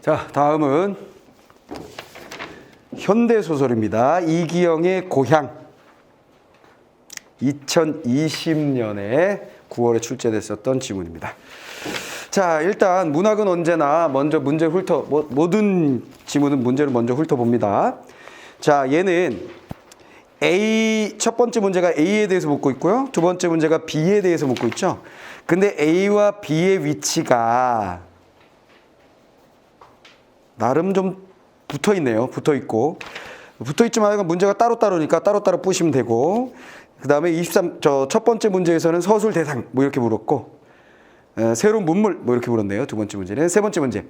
자, 다음은 현대소설입니다. 이기영의 고향. 2020년에 9월에 출제됐었던 지문입니다. 자, 일단 문학은 언제나 먼저 문제를 모든 지문은 문제를 먼저 훑어봅니다. 자, 얘는 첫 번째 문제가 A에 대해서 묻고 있고요. 두 번째 문제가 B에 대해서 묻고 있죠. 근데 A와 B의 위치가 나름 좀 붙어 있네요. 붙어 있고. 붙어 있지만 문제가 따로따로니까 따로따로 푸시면 되고. 그 다음에 첫 번째 문제에서는 서술 대상 뭐 이렇게 물었고, 새로운 문물 뭐 이렇게 물었네요. 두 번째 문제는. 세 번째 문제.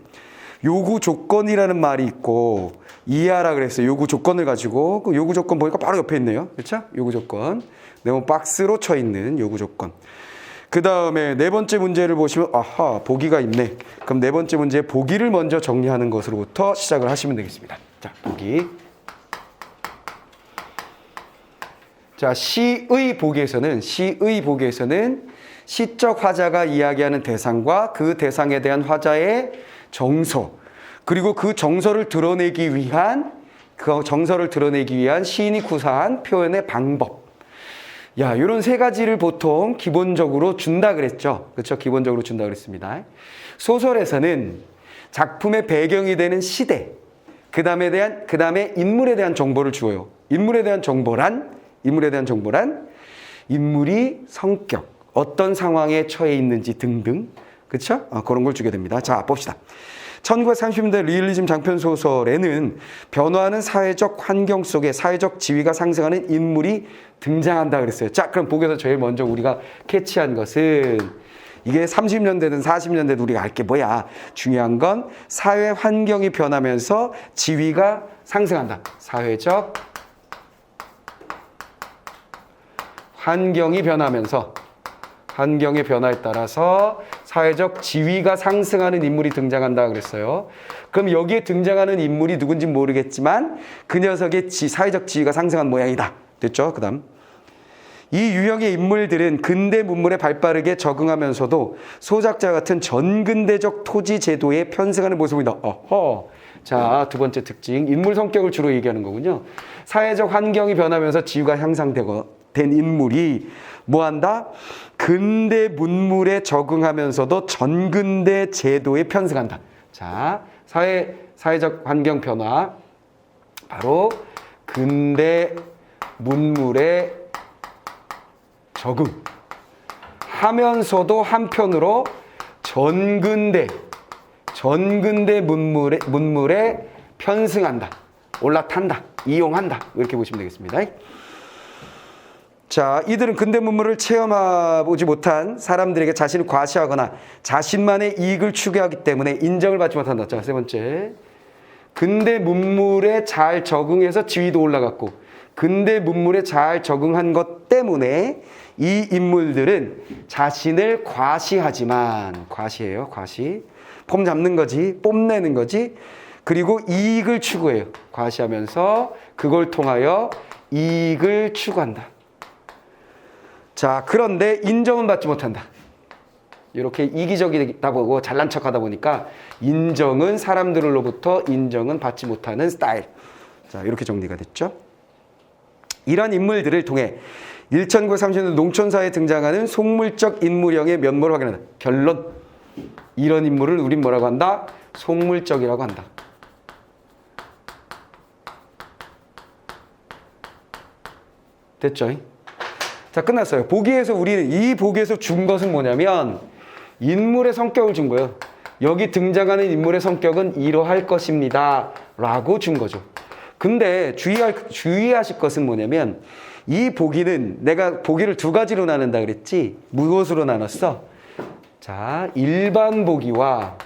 요구 조건이라는 말이 있고, 이해하라 그랬어요. 요구 조건을 가지고. 그 요구 조건 보니까 바로 옆에 있네요. 그렇죠? 요구 조건. 네모 박스로 쳐 있는 요구 조건. 그 다음에 네 번째 문제를 보시면, 아하, 보기가 있네. 그럼 네 번째 문제 보기를 먼저 정리하는 것으로부터 시작을 하시면 되겠습니다. 자, 보기. 자, 시의 보기에서는 시적 화자가 이야기하는 대상과 그 대상에 대한 화자의 정서, 그리고 그 정서를 드러내기 위한 시인이 구사한 표현의 방법. 야, 이런 세 가지를 보통 기본적으로 준다 그랬죠. 그렇죠? 기본적으로 준다 그랬습니다. 소설에서는 작품의 배경이 되는 시대, 그 다음에 인물에 대한 정보를 주어요. 인물에 대한 정보란 인물이 성격, 어떤 상황에 처해 있는지 등등, 그렇죠? 그런 걸 주게 됩니다. 자, 봅시다. 1930년대 리얼리즘 장편 소설에는 변화하는 사회적 환경 속에 사회적 지위가 상승하는 인물이 등장한다 그랬어요. 자, 그럼 보기에서 제일 먼저 우리가 캐치한 것은 이게 30년대든 40년대든 우리가 알 게 뭐야? 중요한 건 사회 환경이 변하면서 지위가 상승한다. 사회적 환경이 변하면서 환경의 변화에 따라서 사회적 지위가 상승하는 인물이 등장한다 그랬어요. 그럼 여기에 등장하는 인물이 누군지 모르겠지만 그 녀석의 사회적 지위가 상승한 모양이다. 됐죠? 그 다음. 이 유형의 인물들은 근대 문물에 발빠르게 적응하면서도 소작자 같은 전근대적 토지 제도에 편승하는 모습이다. 자, 두 번째 특징. 인물 성격을 주로 얘기하는 거군요. 사회적 환경이 변하면서 지위가 향상된 인물이 뭐한다? 근대 문물에 적응하면서도 전근대 제도에 편승한다. 자, 사회적 환경 변화. 바로 근대 문물에 적응하면서도 한편으로 전근대 문물에 편승한다. 올라탄다. 이용한다. 이렇게 보시면 되겠습니다. 자, 이들은 근대 문물을 체험해보지 못한 사람들에게 자신을 과시하거나 자신만의 이익을 추구하기 때문에 인정을 받지 못한다. 자, 세 번째. 근대 문물에 잘 적응해서 지위도 올라갔고 근대 문물에 잘 적응한 것 때문에 이 인물들은 자신을 과시하지만, 과시예요, 과시. 폼 잡는 거지, 뽐내는 거지. 그리고 이익을 추구해요. 과시하면서 그걸 통하여 이익을 추구한다. 자, 그런데 인정은 받지 못한다. 이렇게 이기적이다 보고 잘난 척하다 보니까 사람들로부터 인정은 받지 못하는 스타일. 자, 이렇게 정리가 됐죠. 이런 인물들을 통해 1930년대 농촌사회에 등장하는 속물적 인물형의 면모를 확인한다. 결론. 이런 인물을 우린 뭐라고 한다? 속물적이라고 한다. 됐죠? 자, 끝났어요. 이 보기에서 준 것은 뭐냐면 인물의 성격을 준 거예요. 여기 등장하는 인물의 성격은 이러할 것입니다. 라고 준 거죠. 근데 주의하실 것은 뭐냐면 이 보기는 내가 보기를 두 가지로 나눈다 그랬지? 무엇으로 나눴어? 자, 일반 보기와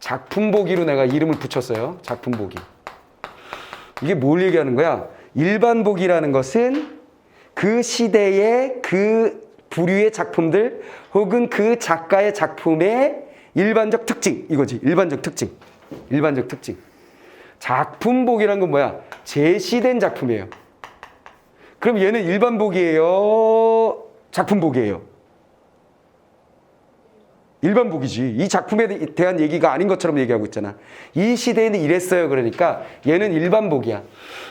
작품 보기로 내가 이름을 붙였어요. 작품 보기. 이게 뭘 얘기하는 거야? 일반 보기라는 것은 그 시대의 그 부류의 작품들 혹은 그 작가의 작품의 일반적 특징, 이거지. 일반적 특징. 작품 보기란 건 뭐야? 제시된 작품이에요. 그럼 얘는 일반 보기예요? 작품 보기예요? 일반 복이지. 이 작품에 대한 얘기가 아닌 것처럼 얘기하고 있잖아. 이 시대에는 이랬어요. 그러니까 얘는 일반 복이야.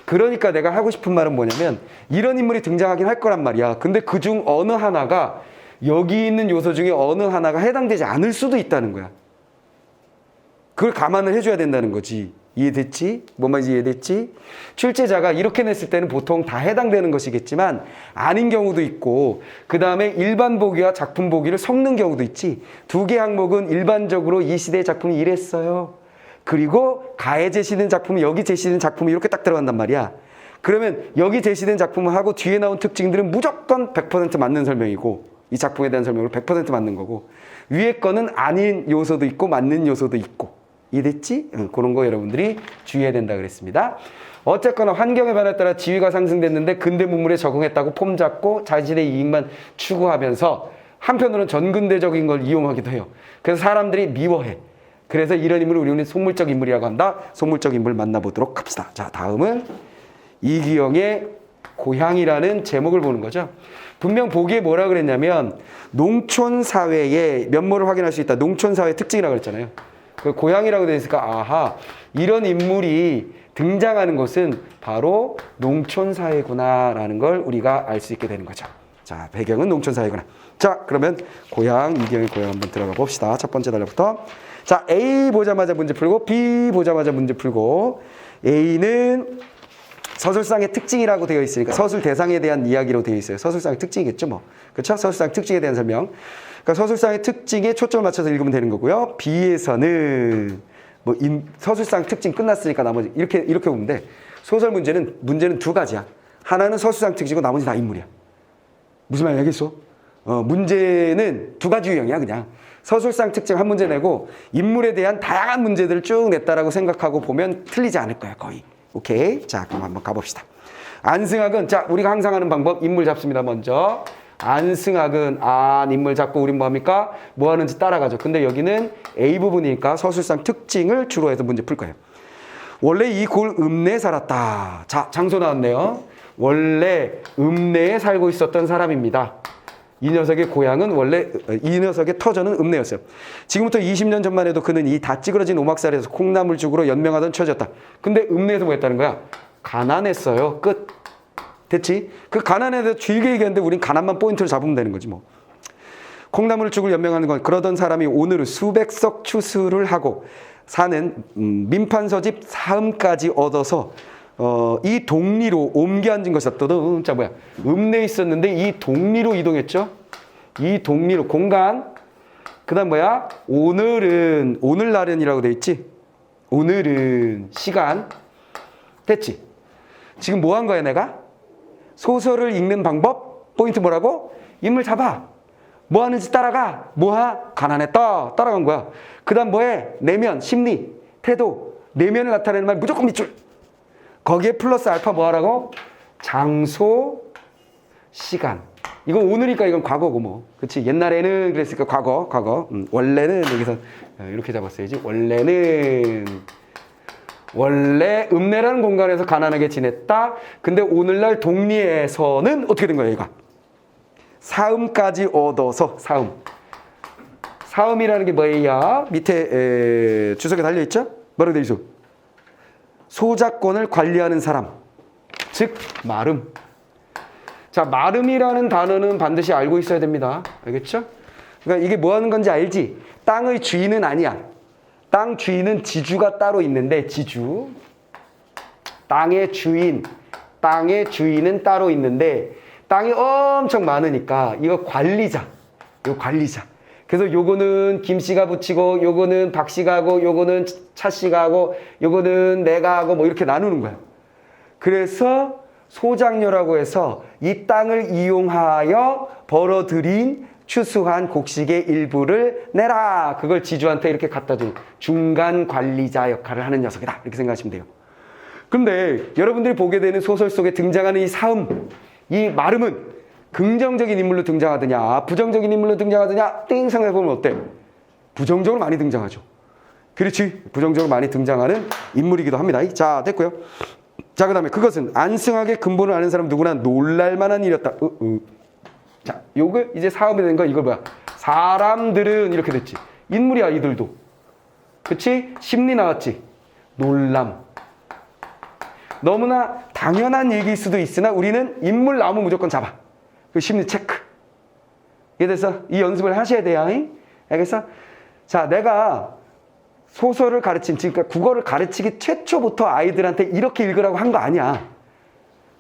그러니까 내가 하고 싶은 말은 뭐냐면 이런 인물이 등장하긴 할 거란 말이야. 근데 그중 어느 하나가 여기 있는 요소 중에 어느 하나가 해당되지 않을 수도 있다는 거야. 그걸 감안을 해줘야 된다는 거지. 이해됐지? 뭔 말인지 이해됐지? 출제자가 이렇게 냈을 때는 보통 다 해당되는 것이겠지만 아닌 경우도 있고 그 다음에 일반 보기와 작품 보기를 섞는 경우도 있지. 두 개 항목은 일반적으로 이 시대의 작품이 이랬어요. 그리고 가에 제시된 작품은 여기 제시된 작품이 이렇게 딱 들어간단 말이야. 그러면 여기 제시된 작품을 하고 뒤에 나온 특징들은 무조건 100% 맞는 설명이고 이 작품에 대한 설명으로 100% 맞는 거고 위에 거는 아닌 요소도 있고 맞는 요소도 있고 이해됐지? 그런 거 여러분들이 주의해야 된다 그랬습니다. 어쨌거나 환경의 변화에 따라 지위가 상승됐는데 근대 문물에 적응했다고 폼 잡고 자신의 이익만 추구하면서 한편으로는 전근대적인 걸 이용하기도 해요. 그래서 사람들이 미워해. 그래서 이런 인물을 우리는 속물적 인물이라고 한다. 속물적 인물 만나보도록 합시다. 자, 다음은 이기영의 고향이라는 제목을 보는 거죠. 분명 보기에 뭐라 그랬냐면 농촌 사회의 면모를 확인할 수 있다. 농촌 사회의 특징이라고 그랬잖아요. 그 고향이라고 되어 있으니까 아하 이런 인물이 등장하는 곳은 바로 농촌 사회구나라는 걸 우리가 알 수 있게 되는 거죠. 자, 배경은 농촌 사회구나. 자, 그러면 고향 이기영의 고향 한번 들어가 봅시다. 첫 번째 단락부터. 자, A 보자마자 문제 풀고 B 보자마자 문제 풀고 A는 서술상의 특징이라고 되어 있으니까 서술 대상에 대한 이야기로 되어 있어요. 서술상의 특징이겠죠, 뭐. 그렇죠? 서술상 특징에 대한 설명. 그러니까 서술상의 특징에 초점을 맞춰서 읽으면 되는 거고요. B에서는 뭐 서술상 특징 끝났으니까 나머지 이렇게 보면 돼. 소설 문제는 두 가지야. 하나는 서술상 특징이고 나머지 다 인물이야. 무슨 말인지 알겠어? 문제는 두 가지 유형이야, 그냥. 서술상 특징 한 문제 내고 인물에 대한 다양한 문제들을 쭉 냈다라고 생각하고 보면 틀리지 않을 거야, 거의. 오케이. 자, 그럼 한번 가봅시다. 안승학은, 자, 우리가 항상 하는 방법, 인물 잡습니다, 먼저. 안승학은, 인물 잡고 우린 뭐 합니까? 뭐 하는지 따라가죠. 근데 여기는 A 부분이니까 서술상 특징을 주로 해서 문제 풀 거예요. 원래 이 골 읍내에 살았다. 자, 장소 나왔네요. 원래 읍내에 살고 있었던 사람입니다. 이 녀석의 고향은 원래 이 녀석의 터전은 읍내였어요. 지금부터 20년 전만 해도 그는 이 다 찌그러진 오막살에서 콩나물 죽으로 연명하던 처지였다. 근데 읍내에서 뭐 했다는 거야? 가난했어요. 끝. 됐지? 그 가난에 대해서 길게 얘기하는데 우린 가난만 포인트를 잡으면 되는 거지 뭐. 콩나물 죽을 연명하는 건 그러던 사람이 오늘은 수백 석 추수를 하고 사는 민판서집 사음까지 얻어서 이 동리로 옮겨 앉은 것이다. 자, 뭐야? 읍내에 있었는데 이 동리로 이동했죠? 이 동리로 공간. 그 다음 뭐야? 오늘날은이라고 돼 있지? 오늘은 시간. 됐지? 지금 뭐 한 거야, 내가? 소설을 읽는 방법? 포인트 뭐라고? 인물 잡아. 뭐 하는지 따라가. 뭐하? 가난했다. 따라간 거야. 그 다음 뭐해? 내면, 심리, 태도. 내면을 나타내는 말 무조건 밑줄. 거기에 플러스 알파 뭐 하라고? 장소, 시간. 이건 오늘이니까 이건 과거고 뭐. 그치? 옛날에는 그랬으니까 과거. 원래는 여기서 이렇게 잡았어야지. 원래 읍내라는 공간에서 가난하게 지냈다. 근데 오늘날 동리에서는 어떻게 된 거야, 얘가? 사음까지 얻어서 사음. 사음이라는 게 뭐예요? 밑에 주석에 달려있죠? 뭐라고 돼 있어? 소작권을 관리하는 사람. 즉 마름. 자, 마름이라는 단어는 반드시 알고 있어야 됩니다. 알겠죠? 그러니까 이게 뭐 하는 건지 알지? 땅의 주인은 아니야. 땅 주인은 지주가 따로 있는데 지주. 땅의 주인은 따로 있는데 땅이 엄청 많으니까 이거 관리자. 그래서 요거는 김씨가 붙이고 요거는 박씨가 하고 요거는 차씨가 하고 요거는 내가 하고 뭐 이렇게 나누는 거야. 그래서 소작료라고 해서 이 땅을 이용하여 벌어들인 추수한 곡식의 일부를 내라. 그걸 지주한테 이렇게 갖다 준 중간 관리자 역할을 하는 녀석이다. 이렇게 생각하시면 돼요. 근데 여러분들이 보게 되는 소설 속에 등장하는 이 사음, 이 마름은 긍정적인 인물로 등장하느냐 부정적인 인물로 등장하느냐 띵 생각해보면 어때? 부정적으로 많이 등장하죠. 그렇지? 부정적으로 많이 등장하는 인물이기도 합니다. 자, 됐고요. 자, 그 다음에 그것은 안승학의 근본을 아는 사람 누구나 놀랄만한 일이었다. 자, 요거 이제 사음이 된 거 이거 뭐야? 사람들은 이렇게 됐지. 인물이야, 이들도. 그치? 심리 나왔지. 놀람. 너무나 당연한 얘기일 수도 있으나 우리는 인물 나오면 무조건 잡아. 그 심리 체크. 이래서 이 연습을 하셔야 돼요. 알겠어? 자, 내가 소설을 그러니까 국어를 가르치기 최초부터 아이들한테 이렇게 읽으라고 한 거 아니야.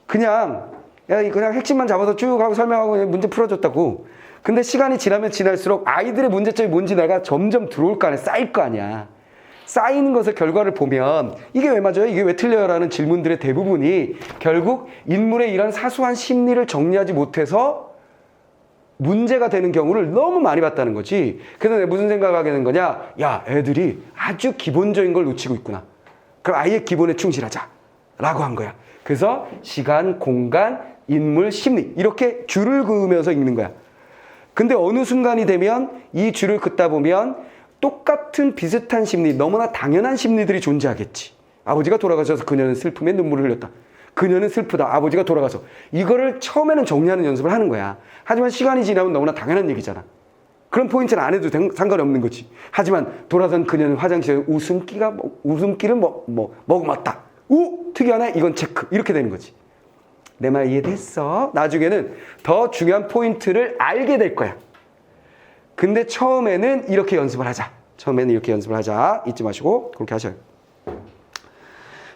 그냥 핵심만 잡아서 쭉 하고 설명하고 문제 풀어줬다고. 근데 시간이 지나면 지날수록 아이들의 문제점이 뭔지 내가 점점 들어올 거 아니야. 쌓일 거 아니야. 쌓이는 것의 결과를 보면 이게 왜 맞아요? 이게 왜 틀려요? 라는 질문들의 대부분이 결국 인물의 이런 사소한 심리를 정리하지 못해서 문제가 되는 경우를 너무 많이 봤다는 거지. 그래서 내가 무슨 생각을 하게 된 거냐? 야, 애들이 아주 기본적인 걸 놓치고 있구나. 그럼 아예 기본에 충실하자. 라고 한 거야. 그래서 시간, 공간, 인물, 심리 이렇게 줄을 그으면서 읽는 거야. 근데 어느 순간이 되면 이 줄을 긋다 보면 똑같은 비슷한 심리, 너무나 당연한 심리들이 존재하겠지. 아버지가 돌아가셔서 그녀는 슬픔에 눈물을 흘렸다. 그녀는 슬프다. 아버지가 돌아가서. 이거를 처음에는 정리하는 연습을 하는 거야. 하지만 시간이 지나면 너무나 당연한 얘기잖아. 그런 포인트는 안 해도 상관이 없는 거지. 하지만 돌아선 그녀는 화장실에 웃음기를 머금었다. 오! 특이하네. 이건 체크. 이렇게 되는 거지. 내 말 이해됐어? 나중에는 더 중요한 포인트를 알게 될 거야. 근데 처음에는 이렇게 연습을 하자. 잊지 마시고 그렇게 하셔요.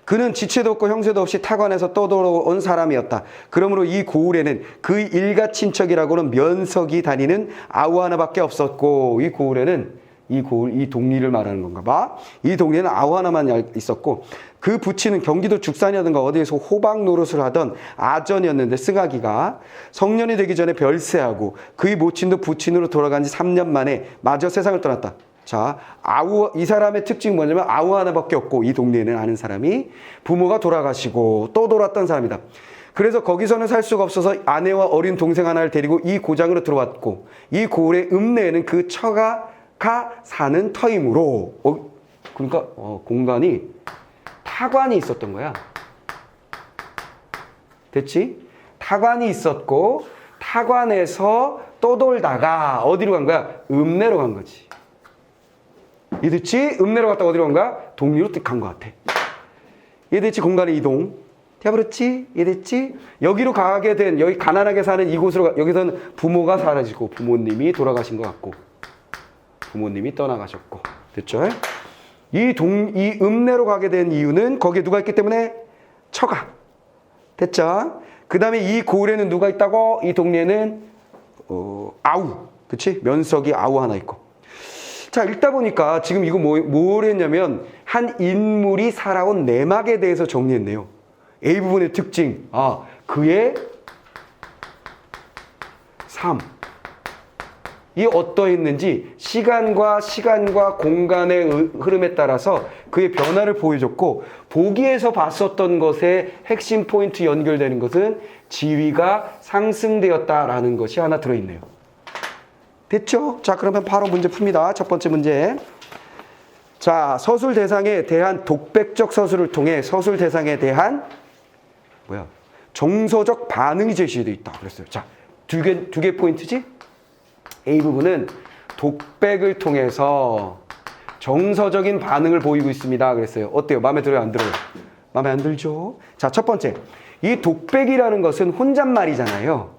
그는 지체도 없고 형세도 없이 타관에서 떠돌아온 사람이었다. 그러므로 이 고을에는 그 일가 친척이라고는 면석이 다니는 아우 하나밖에 없었고, 이 동리를 말하는 건가 봐. 이 동리에는 아우 하나만 있었고, 그 부친은 경기도 죽산이라든가 어디에서 호박 노릇을 하던 아전이었는데, 승하기가 성년이 되기 전에 별세하고 그의 모친도 부친으로 돌아간 지 3년 만에 마저 세상을 떠났다. 자, 이 사람의 특징이 뭐냐면 아우 하나밖에 없고, 이 동네에는 아는 사람이 부모가 돌아가시고 또 돌아왔던 사람이다. 그래서 거기서는 살 수가 없어서 아내와 어린 동생 하나를 데리고 이 고장으로 들어왔고, 이 고을의 읍내에는 그 처가 사는 터이므로, 그러니까 공간이 타관이 있었던 거야. 됐지? 타관이 있었고, 타관에서 떠돌다가 어디로 간 거야? 읍내로 간 거지. 이해됐지? 읍내로 갔다가 어디로 간 거야? 동리로 뜩 간 것 같아. 이해됐지? 공간의 이동. 되어버렸지? 이해됐지? 여기로 가게 된, 여기 가난하게 사는 이곳으로, 여기서는 부모가 사라지고 부모님이 돌아가신 것 같고 부모님이 떠나가셨고. 됐죠? 이 읍내로 가게 된 이유는 거기에 누가 있기 때문에? 처가. 됐죠? 그 다음에 이 고을에는 누가 있다고? 이 동네에는 아우. 그치? 면석이 아우 하나 있고. 자, 읽다 보니까 지금 이거 뭘 했냐면 한 인물이 살아온 내막에 대해서 정리했네요. A 부분의 특징. 그의 삶. 이 어떠했는지 시간과 공간의 흐름에 따라서 그의 변화를 보여줬고, 보기에서 봤었던 것의 핵심 포인트 연결되는 것은 지위가 상승되었다라는 것이 하나 들어있네요. 됐죠? 자, 그러면 바로 문제 풉니다. 첫 번째 문제. 자, 서술 대상에 대한 독백적 서술을 통해 서술 대상에 대한 정서적 반응이 제시되어 있다 그랬어요. 자, 두 개 포인트지? A 부분은 독백을 통해서 정서적인 반응을 보이고 있습니다 그랬어요. 어때요? 마음에 들어요? 안 들어요? 마음에 안 들죠? 자, 첫 번째. 이 독백이라는 것은 혼잣말이잖아요.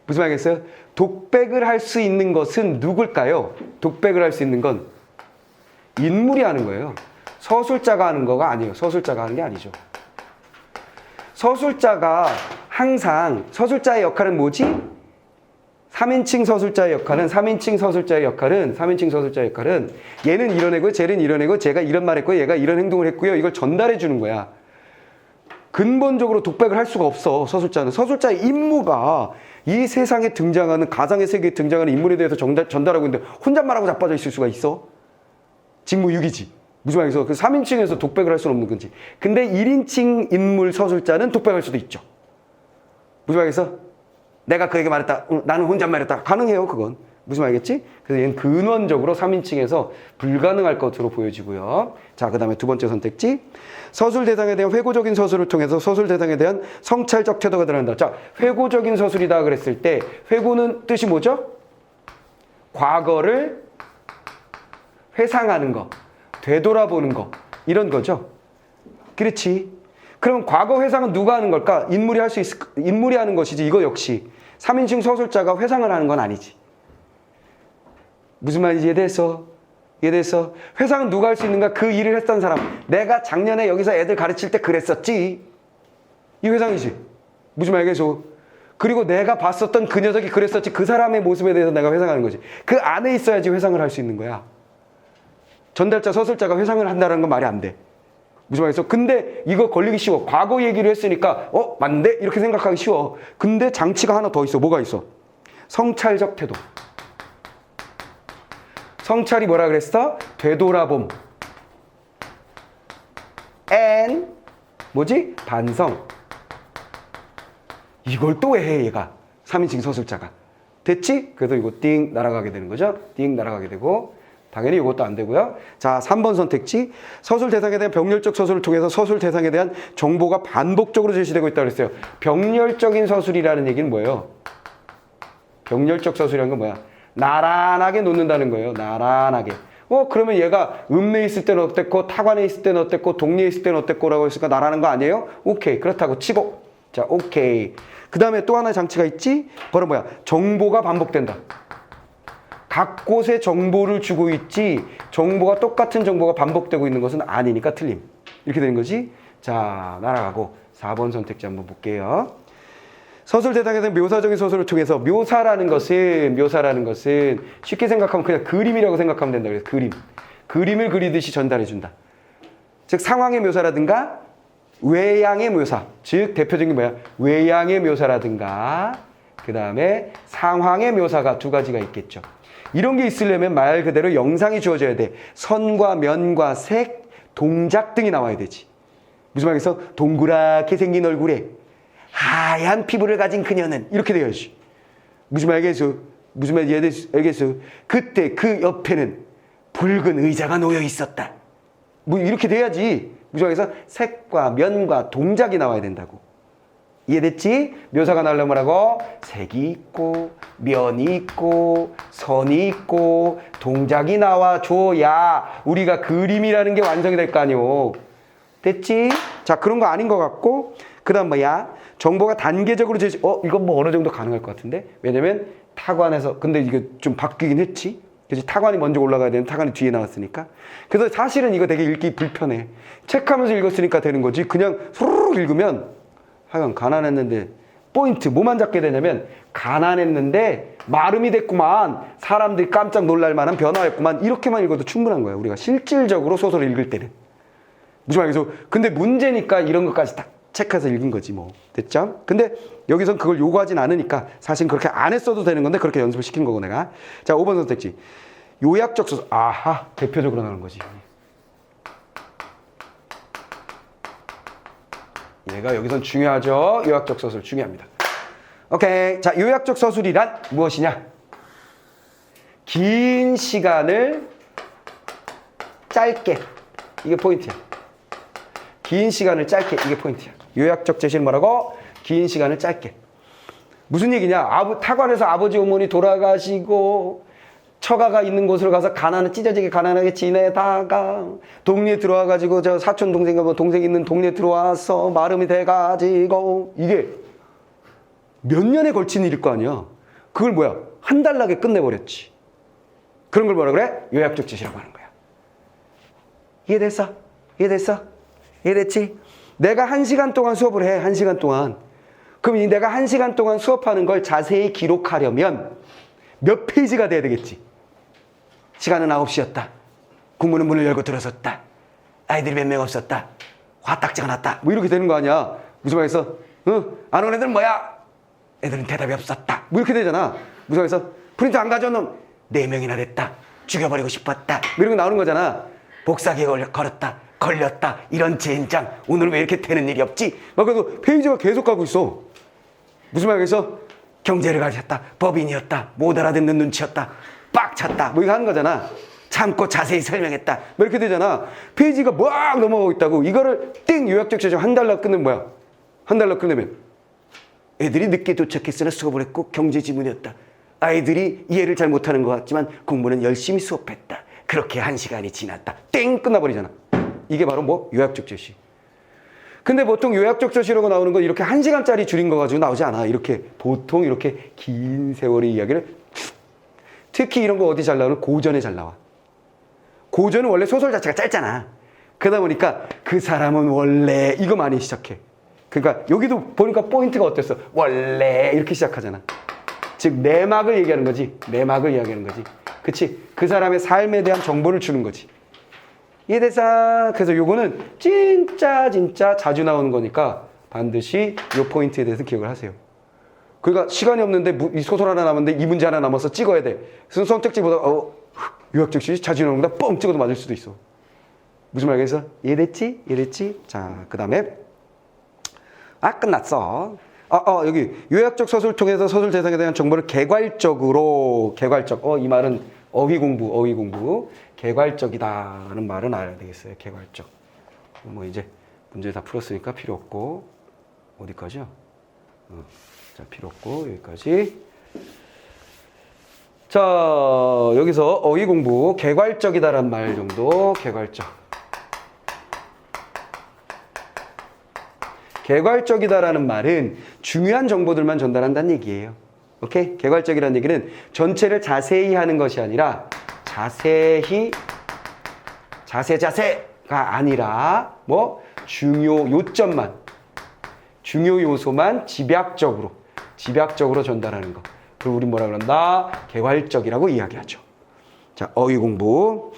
무슨 말이겠어요? 독백을 할 수 있는 것은 누굴까요? 독백을 할 수 있는 건 인물이 하는 거예요. 서술자가 하는 거가 아니에요. 서술자가 하는 게 아니죠. 서술자가 항상, 서술자의 역할은 뭐지? 3인칭 서술자의 역할은 얘는 이런 애고 쟤는 이런 애고 제가 이런 말 했고요. 얘가 이런 행동을 했고요. 이걸 전달해 주는 거야. 근본적으로 독백을 할 수가 없어. 서술자는. 서술자의 임무가 이 세상에 등장하는, 가상의 세계에 등장하는 인물에 대해서 전달하고 있는데 혼잣말하고 자빠져 있을 수가 있어? 직무유기지. 무슨 말이겠어? 그 3인칭에서 독백을 할 수는 없는 건지. 근데 1인칭 인물 서술자는 독백할 수도 있죠. 무슨 말이겠어? 내가 그에게 말했다. 나는 혼잣말했다. 가능해요, 그건. 무슨 말이겠지? 그래서 얘는 근원적으로 3인칭에서 불가능할 것으로 보여지고요. 자, 그 다음에 두 번째 선택지. 서술 대상에 대한 회고적인 서술을 통해서 서술 대상에 대한 성찰적 태도가 드러난다. 자, 회고적인 서술이다 그랬을 때 회고는 뜻이 뭐죠? 과거를 회상하는 거, 되돌아보는 거 이런 거죠. 그렇지. 그럼 과거 회상은 누가 하는 걸까? 인물이 할 수 있을, 인물이 하는 것이지. 이거 역시 3인칭 소설자가 회상을 하는 건 아니지. 무슨 말인지 이해됐어? 이해됐어? 회상은 누가 할 수 있는가? 그 일을 했던 사람. 내가 작년에 여기서 애들 가르칠 때 그랬었지. 이 회상이지. 무슨 말이겠어? 그리고 내가 봤었던 그 녀석이 그랬었지. 그 사람의 모습에 대해서 내가 회상하는 거지. 그 안에 있어야지 회상을 할 수 있는 거야. 전달자, 서술자가 회상을 한다는 건 말이 안 돼. 무슨 말이겠어? 근데 이거 걸리기 쉬워. 과거 얘기를 했으니까 맞는데? 이렇게 생각하기 쉬워. 근데 장치가 하나 더 있어. 뭐가 있어? 성찰적 태도. 성찰이 뭐라 그랬어? 되돌아봄. and 뭐지? 반성. 이걸 또 왜 해 얘가? 3인칭 서술자가. 됐지? 그래서 이거 띵 날아가게 되는 거죠. 띵 날아가게 되고 당연히 이것도 안 되고요. 자, 3번 선택지. 서술 대상에 대한 병렬적 서술을 통해서 서술 대상에 대한 정보가 반복적으로 제시되고 있다고 그랬어요. 병렬적인 서술이라는 얘기는 뭐예요? 병렬적 서술이라는 건 뭐야? 나란하게 놓는다는 거예요. 나란하게. 그러면 얘가 읍내에 있을 때는 어땠고 타관에 있을 때는 어땠고 동리에 있을 때는 어땠고라고 했으니까 나라는 거 아니에요? 오케이. 그렇다고 치고. 자, 오케이. 그 다음에 또 하나의 장치가 있지? 바로 뭐야? 정보가 반복된다. 각 곳에 정보를 주고 있지 정보가 똑같은 정보가 반복되고 있는 것은 아니니까 틀림. 이렇게 되는 거지? 자, 날아가고 4번 선택지 한번 볼게요. 서술 대상에 대한 묘사적인 서술을 통해서 묘사라는 것은 쉽게 생각하면 그냥 그림이라고 생각하면 된다. 그래서 그림을 그리듯이 전달해 준다. 즉 상황의 묘사라든가 외양의 묘사, 즉 대표적인 뭐야? 외양의 묘사라든가 그 다음에 상황의 묘사가 두 가지가 있겠죠. 이런 게 있으려면 말 그대로 영상이 주어져야 돼. 선과 면과 색, 동작 등이 나와야 되지. 무슨 말이겠어? 동그랗게 생긴 얼굴에 하얀 피부를 가진 그녀는 이렇게 되어야지. 무슨 말이겠어? 무슨 말인지 알겠어? 그때 그 옆에는 붉은 의자가 놓여 있었다. 뭐 이렇게 돼야지. 무슨 말이겠어? 색과 면과 동작이 나와야 된다고. 이해됐지? 묘사가 나오려면 뭐라고? 색이 있고 면이 있고 선이 있고 동작이 나와줘야 우리가 그림이라는 게 완성이 될 거 아니오. 됐지? 자, 그런 거 아닌 것 같고 그 다음 뭐야? 정보가 단계적으로 제시 이건 뭐 어느 정도 가능할 것 같은데? 왜냐면 타관에서 근데 이게 좀 바뀌긴 했지. 그치? 타관이 먼저 올라가야 되는 타관이 뒤에 나왔으니까. 그래서 사실은 이거 되게 읽기 불편해. 체크하면서 읽었으니까 되는 거지. 그냥 소르륵 읽으면 하여간 가난했는데 포인트 뭐만 잡게 되냐면 가난했는데 마름이 됐구만. 사람들이 깜짝 놀랄 만한 변화였구만. 이렇게만 읽어도 충분한 거야. 우리가 실질적으로 소설을 읽을 때는. 무슨 말이겠어? 근데 문제니까 이런 것까지 딱 체크해서 읽은 거지 뭐. 됐죠? 근데 여기선 그걸 요구하진 않으니까 사실 그렇게 안 했어도 되는 건데 그렇게 연습을 시킨 거고 내가. 자, 5번 선택지. 요약적 소설. 아하, 대표적으로 나오는 거지. 얘가 여기선 중요하죠. 요약적 서술 중요합니다. 오케이. 자, 요약적 서술이란 무엇이냐? 긴 시간을 짧게. 이게 포인트야. 긴 시간을 짧게. 이게 포인트야. 요약적 제시는 뭐라고? 긴 시간을 짧게. 무슨 얘기냐? 타관에서 아버지 어머니 돌아가시고 처가가 있는 곳으로 가서 찢어지게 가난하게 지내다가 동네에 들어와가지고 저 사촌 동생과 뭐 동생 있는 동네에 들어와서 마름이 돼가지고 이게 몇 년에 걸친 일일 거 아니야. 그걸 뭐야? 한 달 나게 끝내버렸지. 그런 걸 뭐라 그래? 요약적 제시라고 하는 거야. 이해됐어? 이해됐어? 이해됐지? 내가 1시간 동안 수업을 해. 1시간 동안. 그럼 내가 1시간 동안 수업하는 걸 자세히 기록하려면 몇 페이지가 돼야 되겠지? 시간은 9시였다. 국문은 문을 열고 들어섰다. 아이들이 몇 명 없었다. 화딱지가 났다. 뭐 이렇게 되는 거 아니야. 무슨 말이겠어? 안 온 애들은 뭐야? 애들은 대답이 없었다. 뭐 이렇게 되잖아. 무슨 말이겠어? 프린트 안 가져온 놈 4명이나 됐다. 죽여버리고 싶었다. 뭐 이런 거 나오는 거잖아. 복사기에 걸었다. 걸렸다. 이런 젠장. 오늘 왜 이렇게 되는 일이 없지? 막 그래도 페이지가 계속 가고 있어. 무슨 말이겠어? 경제를 가르쳤다. 법인이었다. 못 알아듣는 눈치였다. 빡쳤다. 뭐 이거 하는 거잖아. 참고 자세히 설명했다. 뭐 이렇게 되잖아. 페이지가 막 넘어가고 있다고. 이거를 띵 요약적 제시 한 달로 끝내면 뭐야? 한 달로 끝내면 애들이 늦게 도착했으나 수업을 했고 경제 지문이었다. 아이들이 이해를 잘 못하는 것 같지만 공부는 열심히 수업했다. 그렇게 1시간이 지났다. 땡 끝나버리잖아. 이게 바로 뭐 요약적 제시. 근데 보통 요약적 제시라고 나오는 건 이렇게 1시간짜리 줄인 거 가지고 나오지 않아. 이렇게 보통 이렇게 긴 세월의 이야기를 특히 이런 거 어디 잘 나오는 고전에 잘 나와. 고전은 원래 소설 자체가 짧잖아. 그러다 보니까 그 사람은 원래 이거 많이 시작해. 그러니까 여기도 보니까 포인트가 어땠어? 원래 이렇게 시작하잖아. 즉 내막을 얘기하는 거지. 내막을 이야기하는 거지. 그치? 그 사람의 삶에 대한 정보를 주는 거지. 이해됐어? 그래서 요거는 진짜 자주 나오는 거니까 반드시 요 포인트에 대해서 기억을 하세요. 그러니까 시간이 없는데 이 소설 하나 남았는데 이 문제 하나 남아서 찍어야 돼. 선택지보다 요약적시 자주 나오는 거다 뻥 찍어도 맞을 수도 있어. 무슨 말이겠어? 이해됐지? 이해됐지? 자, 그 다음에 끝났어. 여기 요약적 소설을 통해서 소설 대상에 대한 정보를 개괄적으로 이 말은 어휘 공부 개괄적이다라는 말은 알아야 되겠어요. 개괄적. 뭐 이제 문제 다 풀었으니까 필요 없고 어디까지요? 자, 필요 없고 여기까지. 자, 여기서 어휘 공부 개괄적이다라는 말 정도. 개괄적이다라는 말은 중요한 정보들만 전달한다는 얘기예요. 오케이? 개괄적이라는 얘기는 전체를 자세히 하는 것이 아니라 자세가 아니라 뭐 중요 요점만, 중요 요소만 집약적으로 전달하는 거. 그걸 우리 뭐라 그런다? 개괄적이라고 이야기하죠. 자, 어휘 공부.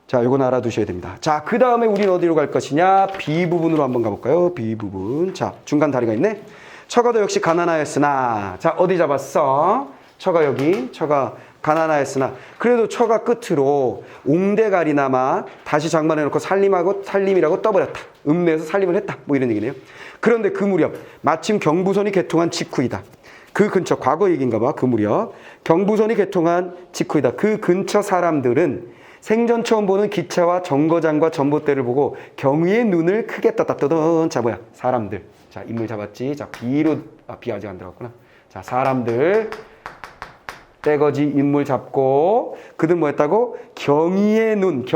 자, 이건 알아두셔야 됩니다. 자, 그 다음에 우리는 어디로 갈 것이냐? B 부분으로 한번 가볼까요? B 부분. 자, 중간 다리가 있네. 처가도 역시 가난하였으나. 자, 어디 잡았어? 처가 가난하였으나. 그래도 처가 끝으로 옹대가리나마 다시 장만해놓고 살림이라고 떠버렸다. 읍내에서 살림을 했다. 뭐 이런 얘기네요. 그런데 그 무렵 마침 경부선이 개통한 직후이다. 그 근처, 과거 얘기인가 봐. 그 무렵 경부선이 개통한 직후이다. 그 근처 사람들은 생전 처음 보는 기차와 정거장과 전봇대를 보고 경의의 눈을 크게 떴다. 자, 뭐야? 사람들. 자, 인물 잡았지. 자, 비 아직 안 들어갔구나. 자, 사람들. 떼거지 인물 잡고 그들 뭐 했다고? 경의의 눈,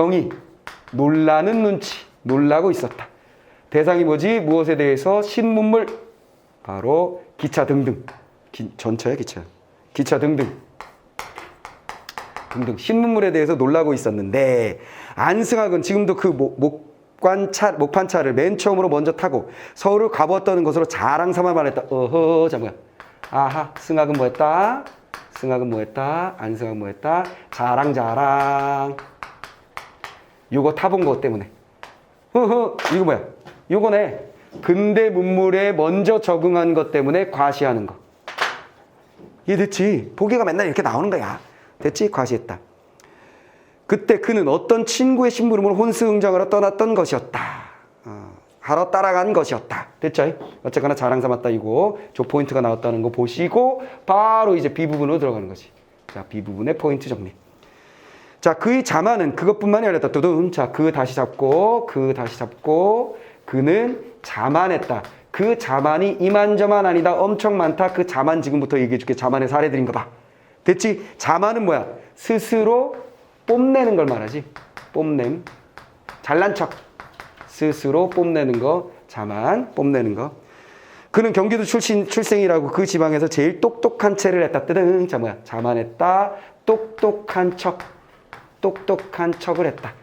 놀라는 눈치. 놀라고 있었다. 대상이 뭐지? 무엇에 대해서? 신문물. 바로 기차 등등. 전차야, 기차. 기차 등등. 신문물에 대해서 놀라고 있었는데 안승학은 지금도 그 목판차를 맨 처음으로 먼저 타고 서울을 가보았다는 것으로 자랑 삼아 말했다. 자, 뭐야? 승학은 뭐 했다? 안승학은 뭐 했다? 자랑. 요거 타본 것 때문에. 이거 뭐야? 요거네. 근대 문물에 먼저 적응한 것 때문에 과시하는 거. 이해됐지? 보기가 맨날 이렇게 나오는 거야. 됐지? 과시했다. 그때 그는 어떤 친구의 심부름으로 혼수응장하러 떠났던 것이었다. 하러 따라간 것이었다. 됐죠? 어쨌거나 자랑 삼았다 이거. 저 포인트가 나왔다는 거 보시고 바로 이제 B 부분으로 들어가는 거지. 자, B 부분의 포인트 정리. 자, 그의 자만은 그것뿐만이 아니라 자, 그 다시 잡고 그는 자만했다. 그 자만이 이만저만 아니다. 엄청 많다. 그 자만 지금부터 얘기해줄게. 자만의 사례들인가 봐. 됐지? 자만은 뭐야? 스스로 뽐내는 걸 말하지. 뽐냄. 잘난 척. 스스로 뽐내는 거. 자만. 뽐내는 거. 그는 경기도 출생이라고 그 지방에서 제일 똑똑한 채를 했다. 뜨등. 자, 뭐야? 자만했다. 똑똑한 척을 했다.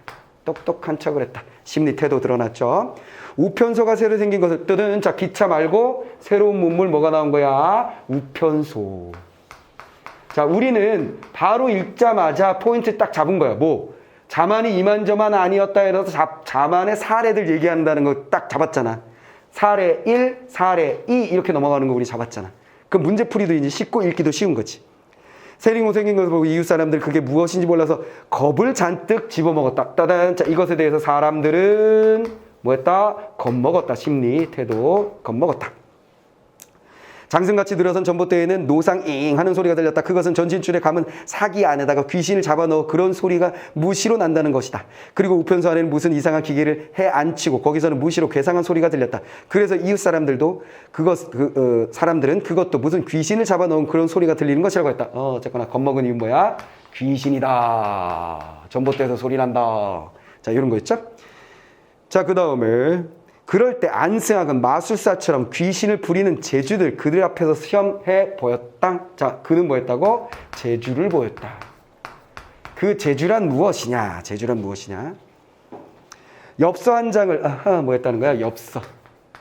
심리 태도 드러났죠. 우편소가 새로 생긴 것을 뜨든. 자, 기차 말고 새로운 문물 뭐가 나온 거야? 우편소. 자, 우리는 바로 읽자마자 포인트 딱 잡은 거야. 뭐? 자만이 이만저만 아니었다 해서 자만의 사례들 얘기한다는 거 딱 잡았잖아. 사례 1, 사례 2 이렇게 넘어가는 거 우리 잡았잖아. 그 문제풀이도 이제 쉽고 읽기도 쉬운 거지. 세링호 생긴 것을 보고 이웃 사람들 그게 무엇인지 몰라서 겁을 잔뜩 집어먹었다. 따단. 자, 이것에 대해서 사람들은 뭐 했다? 겁먹었다. 심리, 태도, 겁먹었다. 장승같이 늘어선 전봇대에는 노상잉 하는 소리가 들렸다. 그것은 전진줄에 감은 사기 안에다가 귀신을 잡아넣어 그런 소리가 무시로 난다는 것이다. 그리고 우편소 안에는 무슨 이상한 기계를 해 앉히고 거기서는 무시로 괴상한 소리가 들렸다. 그래서 이웃 사람들도 사람들은 그것도 무슨 귀신을 잡아넣은 그런 소리가 들리는 것이라고 했다. 어쨌거나 겁먹은 이유 뭐야? 귀신이다. 전봇대에서 소리 난다. 자, 이런 거 있죠? 자, 그 다음에 그럴 때 안승학은 마술사처럼 귀신을 부리는 재주들 그들 앞에서 시험해 보였다. 자, 그는 뭐였다고? 재주를 보였다. 그 재주란 무엇이냐? 재주란 무엇이냐? 엽서 한 장을 뭐였다는 거야?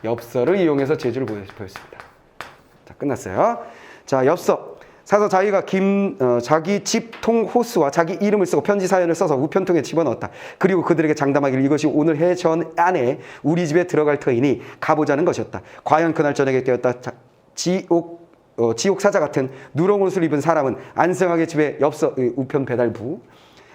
엽서를 이용해서 재주를 보였습니다. 자, 끝났어요. 자, 엽서. 사서 자기가 자기 집 통 호수와 자기 이름을 쓰고 편지 사연을 써서 우편통에 집어넣었다. 그리고 그들에게 장담하기를 이것이 오늘 해 전 안에 우리 집에 들어갈 터이니 가보자는 것이었다. 과연 그날 저녁에 깨었다. 지옥 사자 같은 누런 옷을 입은 사람은 안승학의 집에 엽서 우편 배달부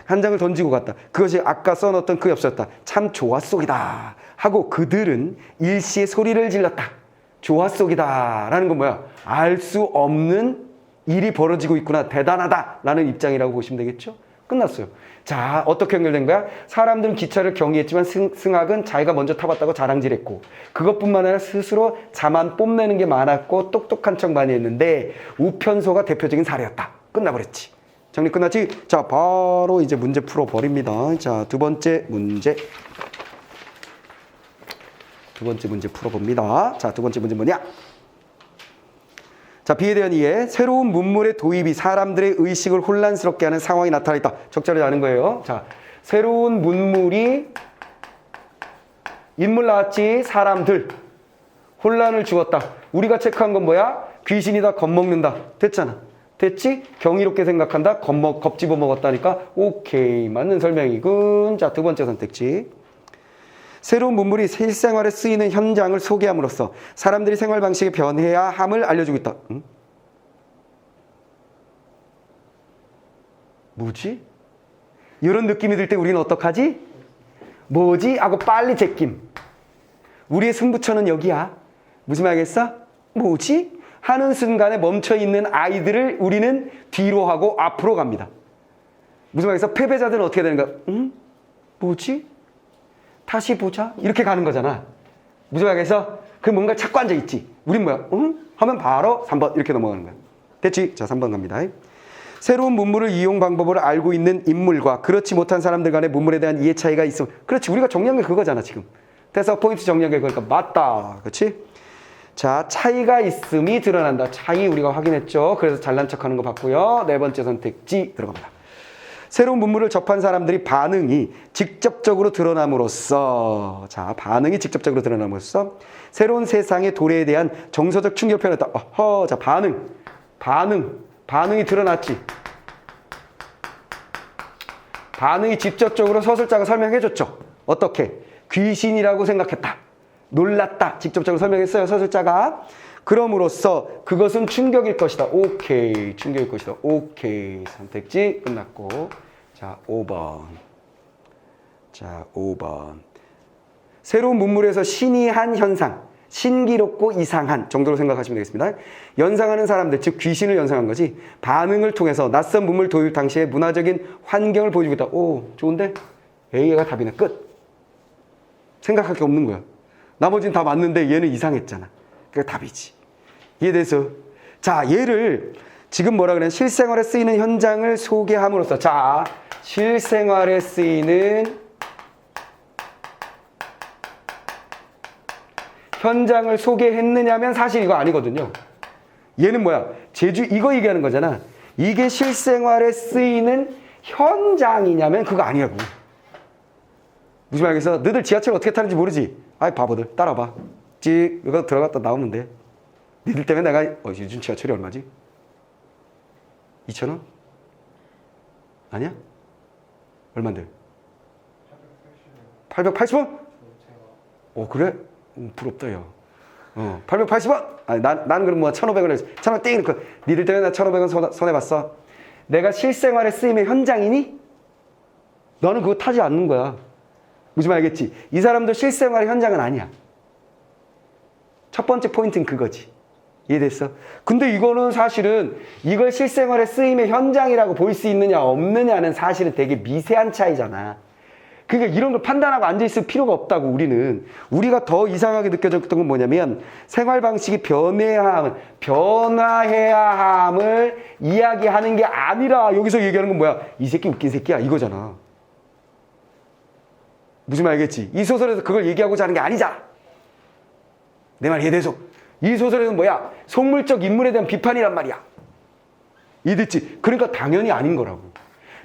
한 장을 던지고 갔다. 그것이 아까 써놓던 그 엽서였다. 참 좋았소이다 하고 그들은 일시에 소리를 질렀다. 좋았소이다 라는 건 뭐야? 알 수 없는 일이 벌어지고 있구나. 대단하다라는 입장이라고 보시면 되겠죠? 끝났어요. 자, 어떻게 연결된 거야? 사람들은 기차를 경의했지만 승학은 자기가 먼저 타봤다고 자랑질했고 그것뿐만 아니라 스스로 자만 뽐내는 게 많았고 똑똑한 척 많이 했는데 우편소가 대표적인 사례였다. 끝나버렸지. 정리 끝났지? 자, 바로 이제 문제 풀어버립니다. 자, 두 번째 문제 풀어봅니다. 자, 두 번째 문제 뭐냐? 자, B에 대한 이해. 새로운 문물의 도입이 사람들의 의식을 혼란스럽게 하는 상황이 나타나 있다. 적절히 아는 거예요. 자, 새로운 문물이 인물 나왔지. 사람들 혼란을 주었다. 우리가 체크한 건 뭐야? 귀신이다. 겁먹는다. 됐잖아. 됐지? 경이롭게 생각한다. 겁집어 먹었다니까. 오케이, 맞는 설명이군. 자, 두 번째 선택지. 새로운 문물이 실생활에 쓰이는 현장을 소개함으로써 사람들이 생활 방식의 변해야 함을 알려주고 있다. 응? 뭐지? 이런 느낌이 들 때 우리는 어떡하지? 뭐지? 하고 빨리 제낌. 우리의 승부처는 여기야. 무슨 말 알겠어? 뭐지? 하는 순간에 멈춰있는 아이들을 우리는 뒤로 하고 앞으로 갑니다. 무슨 말 알겠어? 패배자들은 어떻게 되는 거야? 응? 뭐지? 다시 보자. 이렇게 가는 거잖아. 무슨 말이겠어? 그럼 뭔가 찾고 앉아있지. 우린 뭐야? 응? 하면 바로 3번 이렇게 넘어가는 거야. 됐지? 자, 3번 갑니다. 새로운 문물을 이용 방법을 알고 있는 인물과 그렇지 못한 사람들 간의 문물에 대한 이해 차이가 있음. 그렇지. 우리가 정리한 게 그거잖아 지금. 그래서 포인트 정리한 게 그러니까 맞다. 그렇지? 자, 차이가 있음이 드러난다. 차이 우리가 확인했죠. 그래서 잘난 척하는 거 봤고요. 네 번째 선택지 들어갑니다. 새로운 문물을 접한 사람들이 반응이 직접적으로 드러남으로써 새로운 세상의 도래에 대한 정서적 충격을 표현했다. 자, 반응이 드러났지. 반응이 직접적으로 서술자가 설명해줬죠. 어떻게? 귀신이라고 생각했다. 놀랐다. 직접적으로 설명했어요, 서술자가. 그럼으로써 그것은 충격일 것이다. 오케이. 충격일 것이다. 오케이. 선택지 끝났고. 자, 5번. 새로운 문물에서 신이한 현상, 신기롭고 이상한 정도로 생각하시면 되겠습니다. 연상하는 사람들, 즉 귀신을 연상한 거지. 반응을 통해서 낯선 문물 도입 당시의 문화적인 환경을 보여주고 있다. 오, 좋은데? A가 답이네. 끝. 생각할 게 없는 거야. 나머지는 다 맞는데 얘는 이상했잖아. 그게 답이지. 이해돼서? 자, 얘를 지금 뭐라 그래? 실생활에 쓰이는 현장을 소개함으로써. 자, 실생활에 쓰이는 현장을 소개했느냐면 사실 이거 아니거든요. 얘는 뭐야? 제주 이거 얘기하는 거잖아. 이게 실생활에 쓰이는 현장이냐면 그거 아니라고. 무슨 말이겠어? 너희들 지하철 어떻게 타는지 모르지? 아이 바보들 따라봐. 이거 들어갔다 나오면 돼. 니들 때문에 내가 요즘 지하철이 얼마지? 2,000원? 아니야? 얼만데? 880원? 오 그래? 부럽다 야. 880원? 아니 나는 그럼 뭐 1,500원 했어. 1,500원 띵 넣고 니들 때문에 나 1,500원 손해봤어. 내가 실생활에 쓰임의 현장이니? 너는 그거 타지 않는 거야. 무슨 말 알겠지? 이 사람도 실생활의 현장은 아니야. 첫 번째 포인트는 그거지. 이해됐어? 근데 이거는 사실은 이걸 실생활에 쓰임의 현장이라고 볼 수 있느냐 없느냐는 사실은 되게 미세한 차이잖아. 그러니까 이런 걸 판단하고 앉아있을 필요가 없다고. 우리가 더 이상하게 느껴졌던 건 뭐냐면 생활 방식이 변화해야 함을 이야기하는 게 아니라 여기서 얘기하는 건 뭐야? 이 새끼 웃긴 새끼야 이거잖아. 무슨 말 알겠지? 이 소설에서 그걸 얘기하고자 하는 게 아니잖아. 내 말 이해돼서? 이 소설에서는 뭐야? 속물적 인물에 대한 비판이란 말이야. 이해됐지? 그러니까 당연히 아닌 거라고.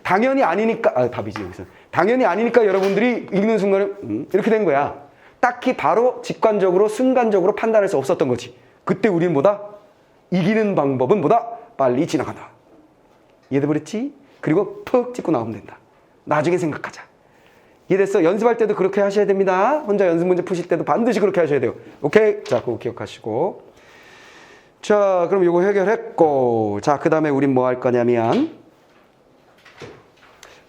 당연히 아니니까 답이지 여기서. 당연히 아니니까 여러분들이 읽는 순간에 이렇게 된 거야. 딱히 바로 직관적으로 순간적으로 판단할 수 없었던 거지. 그때 우리는 뭐다? 이기는 방법은 뭐다? 빨리 지나간다. 이해돼 버렸지? 그리고 푹 찍고 나오면 된다. 나중에 생각하자. 이해됐어? 연습할 때도 그렇게 하셔야 됩니다. 혼자 연습 문제 푸실 때도 반드시 그렇게 하셔야 돼요. 오케이? 자, 그거 기억하시고. 자, 그럼 이거 해결했고. 자, 그 다음에 우린 뭐 할 거냐면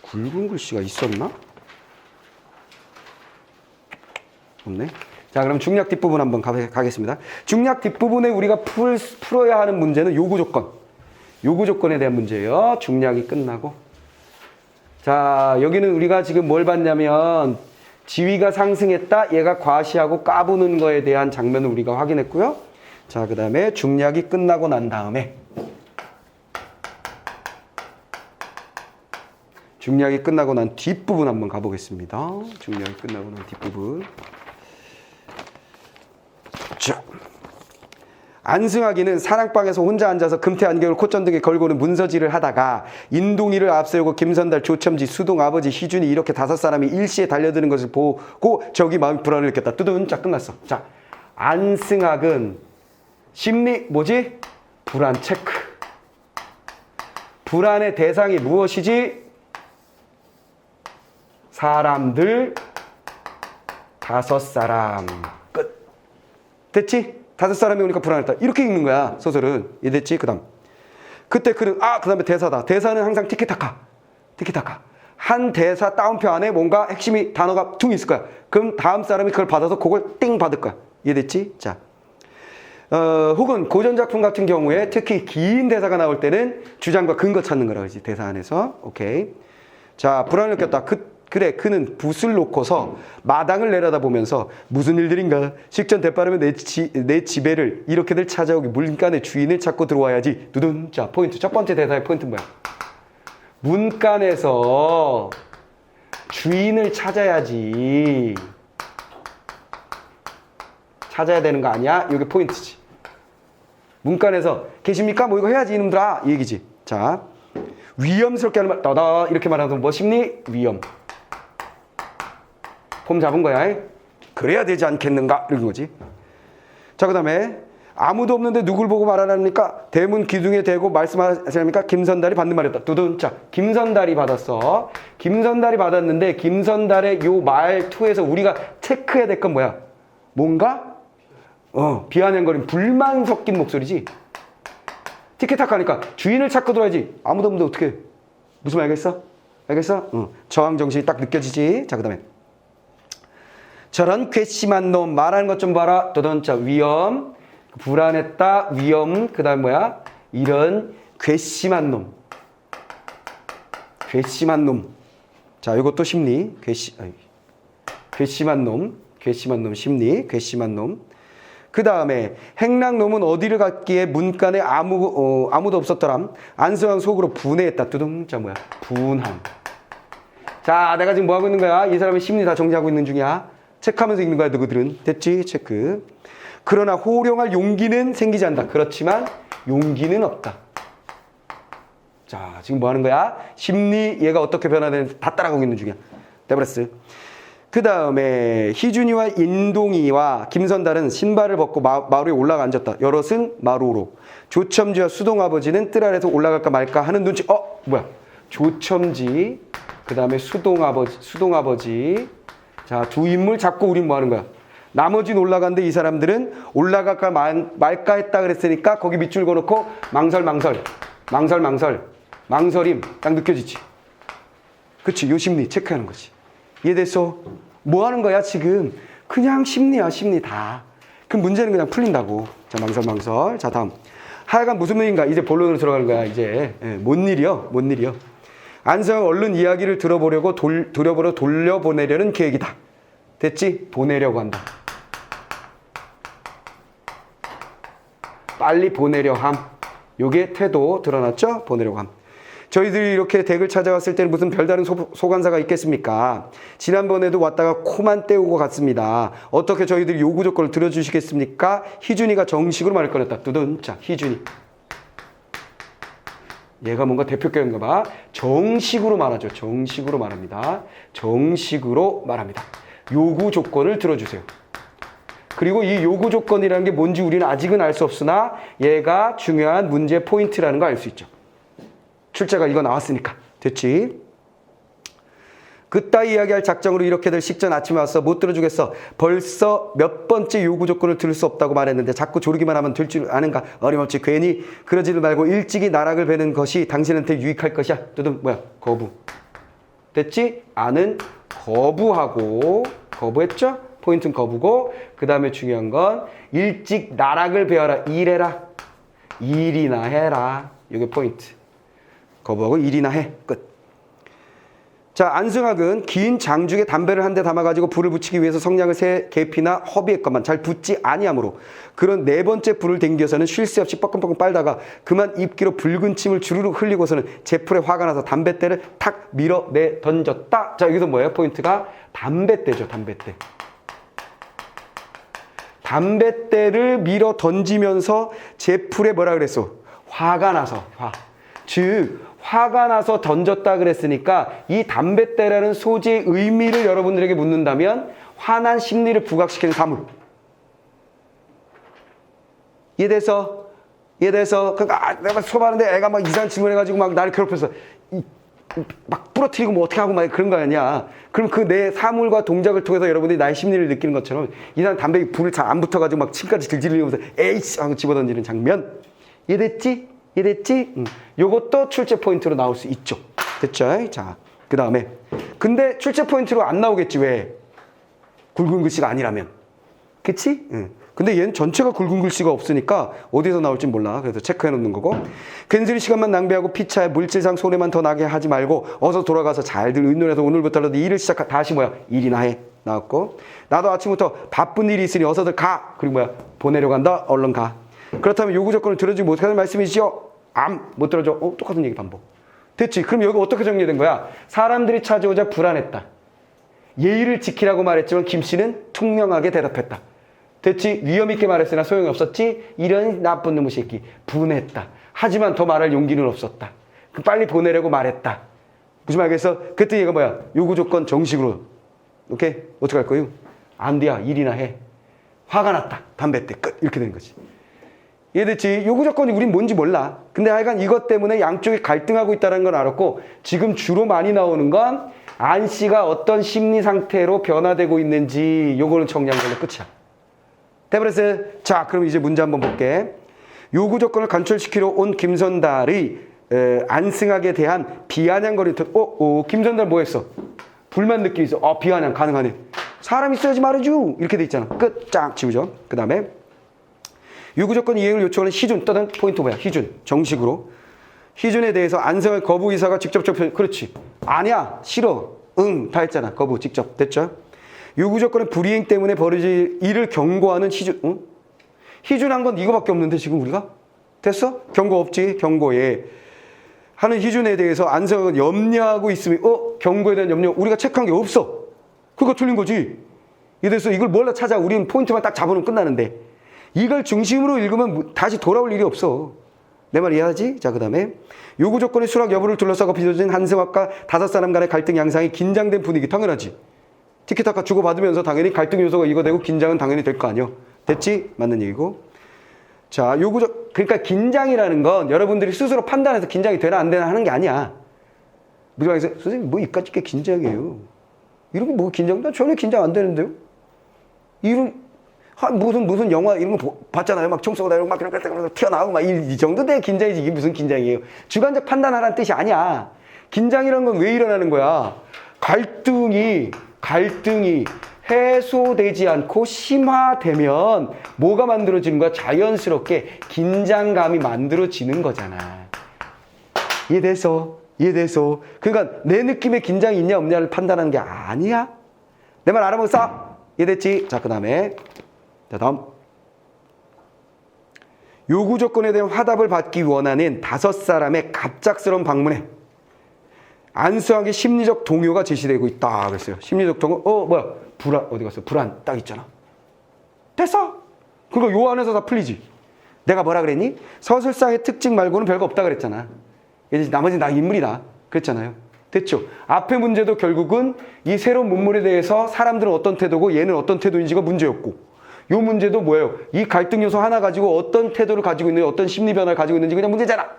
굵은 글씨가 있었나? 없네. 자, 그럼 중략 뒷부분 한번 가겠습니다. 중략 뒷부분에 우리가 풀어야 하는 문제는 요구 조건. 요구 조건에 대한 문제예요. 중략이 끝나고. 자, 여기는 우리가 지금 뭘 봤냐면 지위가 상승했다. 얘가 과시하고 까부는 거에 대한 장면을 우리가 확인했고요. 자, 그 다음에 중략이 끝나고 난 다음에 중략이 끝나고 난 뒷부분 한번 가보겠습니다. 중략이 끝나고 난 뒷부분. 자, 안승학이는 사랑방에서 혼자 앉아서 금태 안경을 콧전등에 걸고는 문서질을 하다가 인동이를 앞세우고 김선달, 조첨지, 수동 아버지, 희준이 이렇게 5사람이 일시에 달려드는 것을 보고 저기 마음이 불안을 느꼈다. 뚜둔. 자, 끝났어. 자, 안승학은 심리 뭐지? 불안 체크. 불안의 대상이 무엇이지? 사람들 5사람. 끝. 됐지? 5사람이 오니까 불안했다. 이렇게 읽는 거야, 소설은. 이해됐지? 그 다음. 그때 그는, 그 다음에 대사다. 대사는 항상 티키타카. 티키타카. 한 대사 따옴표 안에 뭔가 핵심이, 단어가 퉁 있을 거야. 그럼 다음 사람이 그걸 받아서 그걸 띵 받을 거야. 이해됐지? 자. 혹은 고전작품 같은 경우에 특히 긴 대사가 나올 때는 주장과 근거 찾는 거라 그러지. 대사 안에서. 오케이. 자, 불안을 느꼈다. 그래, 그는 붓을 놓고서 마당을 내려다보면서 무슨 일들인가? 식전 대바르면 내 지배를 이렇게들 찾아오기 문간의 주인을 찾고 들어와야지. 두둔. 자, 포인트. 첫 번째 대사의 포인트는 뭐야? 문간에서 주인을 찾아야지. 찾아야 되는 거 아니야? 이게 포인트지. 문간에서 계십니까? 뭐 이거 해야지 이놈들아. 이 얘기지. 자, 위험스럽게 하는 말. 따다 이렇게 말하면 뭐 심리? 위험. 폼 잡은 거야. 그래야 되지 않겠는가? 이런 거지. 자, 그 다음에 아무도 없는데 누굴 보고 말하랍니까? 대문 기둥에 대고 말씀하십니까? 김선달이 받는 말이었다. 두둔. 자, 김선달이 받았어. 김선달이 받았는데 김선달의 요 말투에서 우리가 체크해야 될 건 뭐야? 뭔가 비아냥거린 불만 섞인 목소리지. 티켓타카니까 주인을 찾고 들어야지. 아무도 없는데 어떻게? 무슨 말 알겠어? 알겠어? 저항 정신이 딱 느껴지지. 자, 그 다음에 저런 괘씸한 놈 말하는 것 좀 봐라. 도전자 위험, 불안했다, 위험. 그 다음 뭐야? 이런 괘씸한 놈. 괘씸한 놈. 자, 이것도 심리. 괘씸한 놈. 괘씸한 놈 심리. 괘씸한 놈. 그 다음에 행랑놈은 어디를 갔기에 문간에 아무도 없었더람. 안승환 속으로 분해했다. 두둥. 자, 뭐야? 분함. 자, 내가 지금 뭐 하고 있는 거야? 이 사람의 심리 다 정리하고 있는 중이야. 체크하면서 읽는 거야, 너희들은. 됐지? 체크. 그러나 호령할 용기는 생기지 않는다. 그렇지만 용기는 없다. 자, 지금 뭐 하는 거야? 심리, 얘가 어떻게 변화되는지 다 따라가고 있는 중이야. 데브레스. 그 다음에 희준이와 인동이와 김선달은 신발을 벗고 마루에 올라가 앉았다. 여럿은 마루로. 조첨지와 수동아버지는 뜰 아래서 올라갈까 말까 하는 눈치. 뭐야? 조첨지, 그 다음에 수동아버지. 자, 두 인물 잡고 우린 뭐 하는 거야? 나머지는 올라갔는데 이 사람들은 올라갈까 말까 했다 그랬으니까 거기 밑줄 그어놓고 망설임 딱 느껴지지. 그치? 요 심리 체크하는 거지. 이해됐어? 뭐 하는 거야 지금? 그냥 심리야, 심리 다. 그럼 문제는 그냥 풀린다고. 자, 망설망설. 자, 다음. 하여간 무슨 일인가? 이제 본론으로 들어가는 거야, 이제. 뭔 일이요? 뭔 일이요? 안성은 얼른 이야기를 돌려보내려는 계획이다. 됐지? 보내려고 한다. 빨리 보내려 함. 요게 태도 드러났죠? 보내려고 함. 저희들이 이렇게 댁을 찾아왔을 때는 무슨 별다른 소관사가 있겠습니까? 지난번에도 왔다가 코만 떼우고 갔습니다. 어떻게 저희들이 요구 조건을 들어주시겠습니까? 희준이가 정식으로 말을 꺼냈다. 두둔. 자, 희준이. 얘가 뭔가 대표격인가 봐. 정식으로 말하죠. 정식으로 말합니다. 정식으로 말합니다. 요구 조건을 들어주세요. 그리고 이 요구 조건이라는 게 뭔지 우리는 아직은 알 수 없으나 얘가 중요한 문제 포인트라는 거 알 수 있죠. 출제가 이거 나왔으니까. 됐지? 그따위 이야기할 작정으로 이렇게들 식전 아침에 왔어. 못 들어주겠어. 벌써 몇 번째 요구 조건을 들을 수 없다고 말했는데 자꾸 조르기만 하면 될 줄 아는가? 어림없지. 괜히 그러지를 말고 일찍이 나락을 베는 것이 당신한테 유익할 것이야. 또는 뭐야? 거부. 됐지? 아는 거부하고 거부했죠? 포인트는 거부고 그 다음에 중요한 건 일찍 나락을 베어라. 일해라. 일이나 해라. 이게 포인트. 거부하고 일이나 해. 끝. 자, 안승학은 긴 장죽에 담배를 한 대 담아가지고 불을 붙이기 위해서 성냥을 새 계피나 허비했건만 잘 붙지 아니하므로 그런 네 번째 불을 댕겨서는 쉴 새 없이 뻐끔뻐끔 빨다가 그만 입기로 붉은 침을 주르륵 흘리고서는 제풀에 화가 나서 담뱃대를 탁 밀어내 던졌다. 자, 여기서 뭐예요? 포인트가 담뱃대죠. 담뱃대. 담뱃대를 밀어 던지면서 제풀에 뭐라 그랬어? 화가 나서. 즉 화가 나서 던졌다 그랬으니까 이 담뱃대라는 소재의 의미를 여러분들에게 묻는다면 화난 심리를 부각시키는 사물. 이해돼서 그러니까 내가 수업하는데 애가 막 이상한 질문해가지고 막 나를 괴롭혀서 막 부러뜨리고 뭐 어떻게 하고 막 그런 거 아니야. 그럼 그 내 사물과 동작을 통해서 여러분들이 나의 심리를 느끼는 것처럼 이 사람 담배에 불을 잘 안 붙어가지고 막 침까지 질질 흘리면서 에이씨 하고 집어던지는 장면. 이해됐지? 요것도 출제 포인트로 나올 수 있죠. 됐죠? 자, 그 다음에 근데 출제 포인트로 안 나오겠지. 왜? 굵은 글씨가 아니라면. 그치? 근데 얘는 전체가 굵은 글씨가 없으니까 어디서 나올지 몰라. 그래서 체크해 놓는 거고. 괜스레 시간만 낭비하고 피차에 물질상 손해만 더 나게 하지 말고 어서 돌아가서 잘들 의논해서 오늘부터라도 일을 시작하. 다시 뭐야? 일이나 해. 나왔고. 나도 아침부터 바쁜 일이 있으니 어서들 가. 그리고 뭐야? 보내려고 한다. 얼른 가. 그렇다면 요구 조건을 들어주지 못하는 말씀이시죠? 못 들어줘. 똑같은 얘기 반복. 됐지? 그럼 여기 어떻게 정리된 거야? 사람들이 찾아오자 불안했다. 예의를 지키라고 말했지만 김 씨는 투명하게 대답했다. 됐지? 위험 있게 말했으나 소용이 없었지? 이런 나쁜 놈의 새끼. 분했다. 하지만 더 말할 용기는 없었다. 빨리 보내려고 말했다. 무슨 말겠어? 그때 얘가 뭐야? 요구 조건 정식으로. 오케이? 어떻게 할 거예요? 안 돼야. 일이나 해. 화가 났다. 담배 때 끝. 이렇게 된 거지. 이해됐지? 요구 조건이 우린 뭔지 몰라. 근데 하여간 이것 때문에 양쪽이 갈등하고 있다는 걸 알았고 지금 주로 많이 나오는 건 안 씨가 어떤 심리 상태로 변화되고 있는지 요거는 정리한 걸로 끝이야. 돼버렸어요. 자, 그럼 이제 문제 한번 볼게. 요구 조건을 간철시키러 온 김선달의 안승학에 대한 비아냥거리는 김선달 뭐 했어? 불만 느끼고 있어. 비아냥 가능하네. 사람 있어야지 말이죠. 이렇게 돼 있잖아. 끝. 쫙 지우죠. 그 다음에 요구 조건 이행을 요청하는 희준. 떠난 포인트 뭐야? 희준. 정식으로. 희준에 대해서 안성의 거부 의사가 직접적 표현. 그렇지. 아니야. 싫어. 응. 다 했잖아. 거부. 직접. 됐죠? 요구 조건의 불이행 때문에 벌어질 일을 경고하는 희준. 응? 희준한 건 이거밖에 없는데 지금 우리가? 됐어? 경고 없지? 경고에. 하는 희준에 대해서 안성은 염려하고 있으면 경고에 대한 염려. 우리가 체크한 게 없어. 그거 틀린 거지. 이래서 이걸 몰라 찾아. 우리는 포인트만 딱 잡아놓으면 끝나는데. 이걸 중심으로 읽으면 다시 돌아올 일이 없어. 내 말 이해하지? 자, 그 다음에 요구 조건의 수락 여부를 둘러싸고 빚어진 한승학과 다섯 사람 간의 갈등 양상이 긴장된 분위기. 당연하지. 티키타카 주고받으면서 당연히 갈등 요소가 이거 되고 긴장은 당연히 될 거 아니야. 됐지? 맞는 얘기고. 자, 그러니까 긴장이라는 건 여러분들이 스스로 판단해서 긴장이 되나 안 되나 하는 게 아니야. 무슨 말해서 선생님 뭐 이까짓 게 긴장이에요. 이런 뭐 긴장? 나 전혀 긴장 안 되는데요. 무슨 영화 이런 거 봤잖아요. 막 총 쏘고 다니고 막 튀어나오고 막 이 정도 돼 긴장이지. 이게 무슨 긴장이에요. 주관적 판단하라는 뜻이 아니야. 긴장이라는 건 왜 일어나는 거야? 갈등이 해소되지 않고 심화되면 뭐가 만들어지는 거야? 자연스럽게 긴장감이 만들어지는 거잖아. 이해돼서? 이해돼서? 그러니까 내 느낌에 긴장이 있냐 없냐를 판단하는 게 아니야. 내 말 알아보겠어? 이해됐지? 자, 그 다음에 자, 다음 요구 조건에 대한 화답을 받기 원하는 5사람의 갑작스러운 방문에 안수하게 심리적 동요가 제시되고 있다 그랬어요. 심리적 동요. 뭐야? 불안 어디 갔어? 불안 딱 있잖아. 됐어. 그거 요 안에서 다 풀리지. 내가 뭐라 그랬니? 서술상의 특징 말고는 별거 없다 그랬잖아. 이제 나머지는 다 인물이다 그랬잖아요. 됐죠? 앞의 문제도 결국은 이 새로운 문물에 대해서 사람들은 어떤 태도고 얘는 어떤 태도인지가 문제였고, 요 문제도 뭐예요? 이 갈등 요소 하나 가지고 어떤 태도를 가지고 있는지, 어떤 심리 변화를 가지고 있는지 그냥 문제잖아.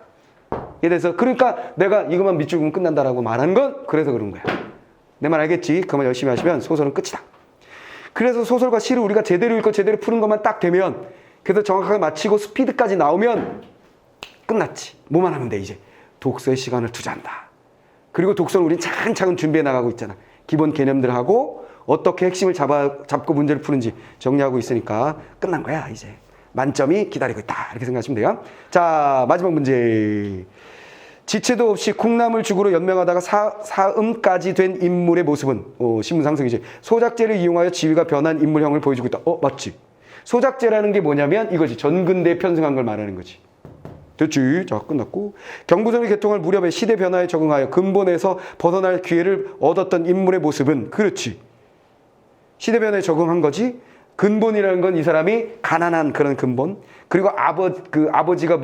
이에 대해서 그러니까 내가 이것만 밑줄 그으면 끝난다라고 말하는 건 그래서 그런 거야. 내 말 알겠지? 그만 열심히 하시면 소설은 끝이다. 그래서 소설과 시를 우리가 제대로 읽고 제대로 푸는 것만 딱 되면, 그래서 정확하게 마치고 스피드까지 나오면 끝났지. 뭐만 하면 돼 이제. 독서의 시간을 투자한다. 그리고 독서는 우린 차근차근 준비해 나가고 있잖아. 기본 개념들하고 어떻게 핵심을 잡고 문제를 푸는지 정리하고 있으니까 끝난 거야 이제. 만점이 기다리고 있다 이렇게 생각하시면 돼요. 자, 마지막 문제. 지체도 없이 콩나물죽으로 연명하다가 사음까지 된 인물의 모습은 신문 상승이지. 소작제를 이용하여 지위가 변한 인물형을 보여주고 있다. 맞지? 소작제라는 게 뭐냐면 이거지. 전근대에 편승한 걸 말하는 거지. 됐지? 자, 끝났고. 경부선의 개통할 무렵에 시대 변화에 적응하여 근본에서 벗어날 기회를 얻었던 인물의 모습은, 그렇지. 시대 변화에 적응한 거지. 근본이라는 건 이 사람이 가난한 그런 근본. 그리고 아버지가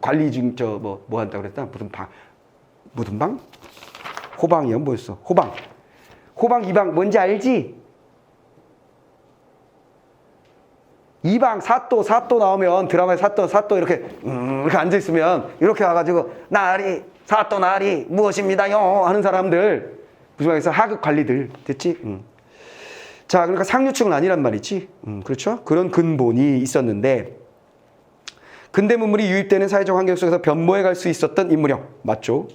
관리 중 뭐 한다고 그랬다. 무슨 방? 호방이요? 뭐였어? 호방 이방 뭔지 알지? 이방 사또 나오면 드라마에 사또 이렇게 앉아 있으면 이렇게 와가지고 사또 나리 무엇입니다요 하는 사람들, 무슨 말이겠어? 하급 관리들. 됐지? 자, 그러니까 상류층은 아니란 말이지. 그렇죠? 그런 근본이 있었는데, 근대 문물이 유입되는 사회적 환경 속에서 변모해 갈 수 있었던 인물형. 맞죠?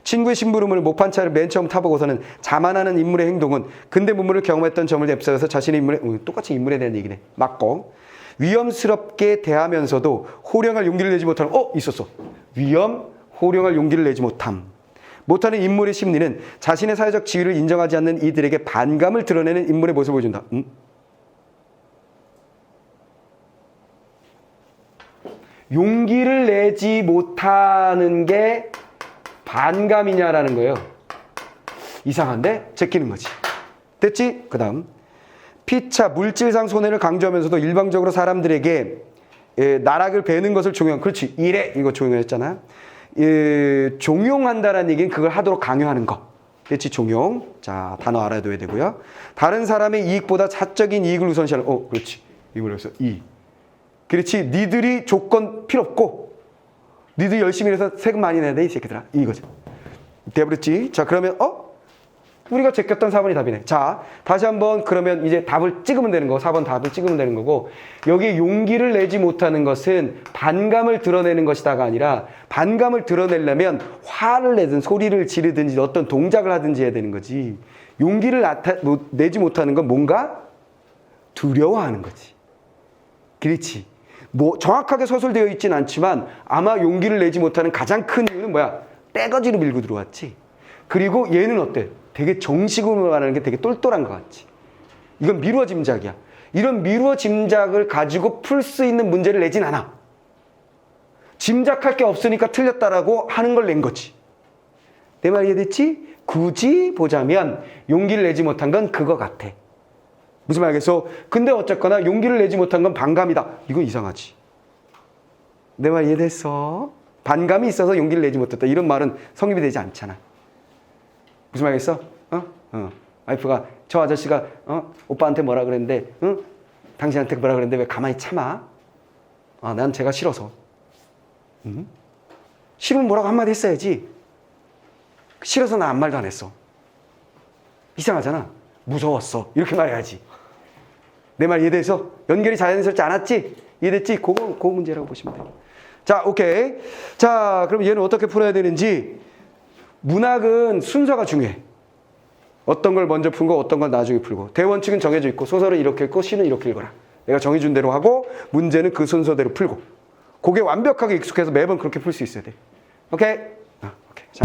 친구의 심부름을 목판차를 맨 처음 타보고서는 자만하는 인물의 행동은 근대 문물을 경험했던 점을 앱서서 자신의 인물에, 똑같이 인물에 대한 얘기네. 맞고. 위험스럽게 대하면서도 호령할 용기를 내지 못하는, 있었어. 호령할 용기를 내지 못하는 인물의 심리는 자신의 사회적 지위를 인정하지 않는 이들에게 반감을 드러내는 인물의 모습을 보여준다. 용기를 내지 못하는 게 반감이냐라는 거예요. 이상한데? 제끼는 거지. 됐지? 그 다음. 피차, 물질상 손해를 강조하면서도 일방적으로 사람들에게 나락을 베는 것을 종용. 그렇지. 이래. 이거 종용했잖아. 종용한다라는 얘기는 그걸 하도록 강요하는 거. 됐지? 종용. 자, 단어 알아둬야 되고요. 다른 사람의 이익보다 사적인 이익을 우선시하는. 그렇지. 이걸 여기서 이. 그렇지. 니들이 조건 필요 없고 니들이 열심히 해서 세금 많이 내야 돼 이 새끼들아. 이거죠. 돼버렸지? 자, 그러면 우리가 제꼈던 4번이 답이네. 자, 다시 한번 그러면 이제 답을 찍으면 되는 거고, 4번 답을 찍으면 되는 거고, 여기 용기를 내지 못하는 것은 반감을 드러내는 것이다가 아니라, 반감을 드러내려면 화를 내든 소리를 지르든지 어떤 동작을 하든지 해야 되는 거지. 용기를 내지 못하는 건 뭔가 두려워하는 거지. 그렇지. 뭐 정확하게 서술되어 있진 않지만 아마 용기를 내지 못하는 가장 큰 이유는 뭐야? 떼거지로 밀고 들어왔지. 그리고 얘는 어때? 되게 정식으로 말하는 게 되게 똘똘한 것 같지. 이건 미루어 짐작이야. 이런 미루어 짐작을 가지고 풀 수 있는 문제를 내진 않아. 짐작할 게 없으니까 틀렸다라고 하는 걸 낸 거지. 내 말 이해됐지? 굳이 보자면 용기를 내지 못한 건 그거 같아. 무슨 말 알겠어? 근데 어쨌거나 용기를 내지 못한 건 반감이다. 이거 이상하지. 내 말 이해됐어? 반감이 있어서 용기를 내지 못했다. 이런 말은 성립이 되지 않잖아. 무슨 말이겠어? 와이프가, 저 아저씨가 오빠한테 뭐라 그랬는데, 당신한테 뭐라 그랬는데 왜 가만히 참아? 난 제가 싫어서. 싫으면 뭐라고 한마디 했어야지. 싫어서 나 아무 말도 안 했어. 이상하잖아. 무서웠어. 이렇게 말해야지. 내 말 이해돼서? 연결이 자연스럽지 않았지? 이해됐지? 그거 문제라고 보시면 돼요. 자, 오케이. 자, 그럼 얘는 어떻게 풀어야 되는지. 문학은 순서가 중요해. 어떤 걸 먼저 풀고 어떤 걸 나중에 풀고. 대원칙은 정해져 있고 소설은 이렇게 읽고 시는 이렇게 읽어라. 내가 정해준 대로 하고 문제는 그 순서대로 풀고. 그게 완벽하게 익숙해서 매번 그렇게 풀 수 있어야 돼. 오케이? 오케이. 자.